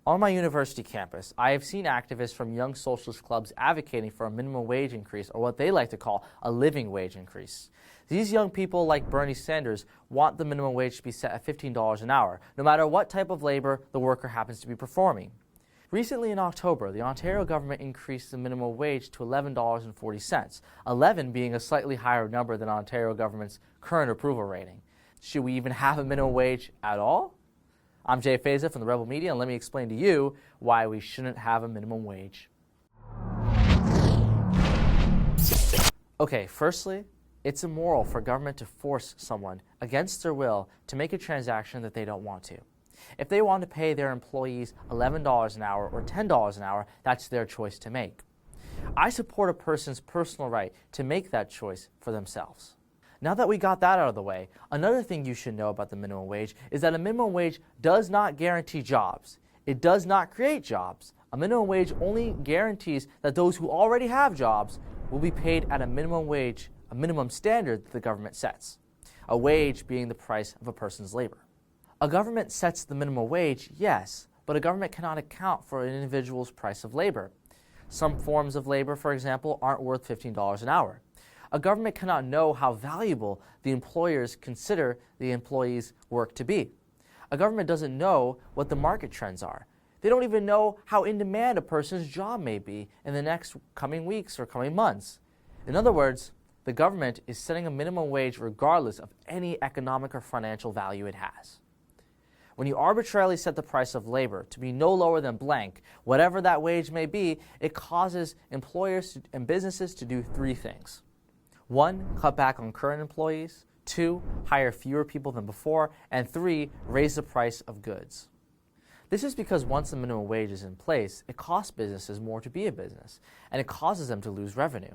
On my university campus, I have seen activists from young socialist clubs advocating for a minimum wage increase, or what they like to call a living wage increase. These young people, like Bernie Sanders, want the minimum wage to be set at $15 an hour, no matter what type of labor the worker happens to be performing. Recently in October, the Ontario government increased the minimum wage to $11.40, 11 being a slightly higher number than Ontario government's current approval rating. Should we even have a minimum wage at all? I'm Jay Feza from the Rebel Media, and let me explain to you why we shouldn't have a minimum wage. Okay, firstly, it's immoral for government to force someone against their will to make a transaction that they don't want to. If they want to pay their employees $11 an hour or $10 an hour, that's their choice to make. I support a person's personal right to make that choice for themselves. Now that we got that out of the way, another thing you should know about the minimum wage is that a minimum wage does not guarantee jobs. It does not create jobs. A minimum wage only guarantees that those who already have jobs will be paid at a minimum wage, a minimum standard that the government sets, a wage being the price of a person's labor. A government sets the minimum wage, yes, but a government cannot account for an individual's price of labor. Some forms of labor, for example, aren't worth $15 an hour. A government cannot know how valuable the employers consider the employees' work to be. A government doesn't know what the market trends are. They don't even know how in demand a person's job may be in the next coming weeks or coming months. In other words, the government is setting a minimum wage regardless of any economic or financial value it has. When you arbitrarily set the price of labor to be no lower than blank, whatever that wage may be, it causes employers and businesses to do three things. 1, cut back on current employees. 2, hire fewer people than before. And 3, raise the price of goods. This is because once the minimum wage is in place, it costs businesses more to be a business, and it causes them to lose revenue.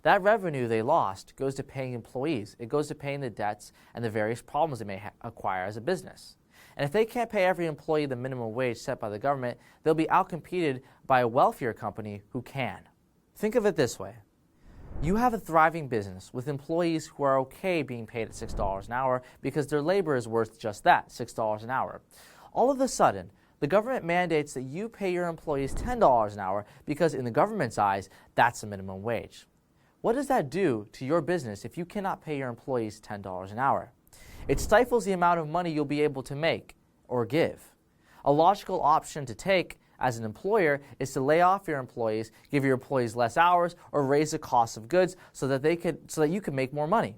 That revenue they lost goes to paying employees. It goes to paying the debts and the various problems they may acquire as a business. And if they can't pay every employee the minimum wage set by the government, they'll be outcompeted by a wealthier company who can. Think of it this way. You have a thriving business with employees who are okay being paid at $6 an hour because their labor is worth just that, $6 an hour. All of a sudden, the government mandates that you pay your employees $10 an hour because in the government's eyes, that's the minimum wage. What does that do to your business if you cannot pay your employees $10 an hour? It stifles the amount of money you'll be able to make or give. A logical option to take as an employer is to lay off your employees, give your employees less hours, or raise the cost of goods so that you can make more money.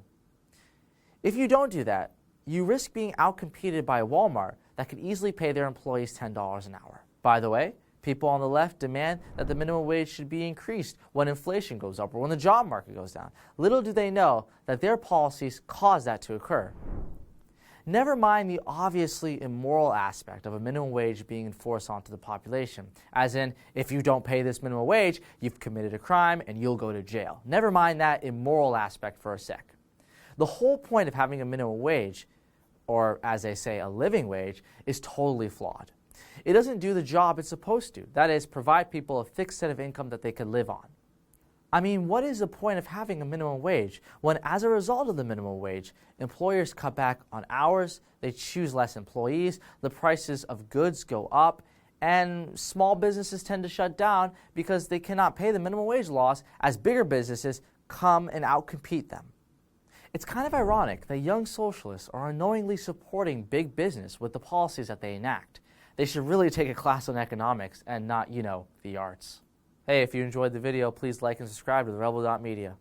If you don't do that, you risk being outcompeted by Walmart that could easily pay their employees $10 an hour. By the way, people on the left demand that the minimum wage should be increased when inflation goes up or when the job market goes down. Little do they know that their policies cause that to occur. Never mind the obviously immoral aspect of a minimum wage being enforced onto the population, as in, if you don't pay this minimum wage, you've committed a crime and you'll go to jail. Never mind that immoral aspect for a sec. The whole point of having a minimum wage, or as they say, a living wage, is totally flawed. It doesn't do the job it's supposed to, that is, provide people a fixed set of income that they can live on. I mean, what is the point of having a minimum wage when, as a result of the minimum wage, employers cut back on hours, they choose less employees, the prices of goods go up, and small businesses tend to shut down because they cannot pay the minimum wage laws as bigger businesses come and outcompete them. It's kind of ironic that young socialists are unknowingly supporting big business with the policies that they enact. They should really take a class on economics and not, the arts. Hey, if you enjoyed the video, please like and subscribe to the Rebel Media.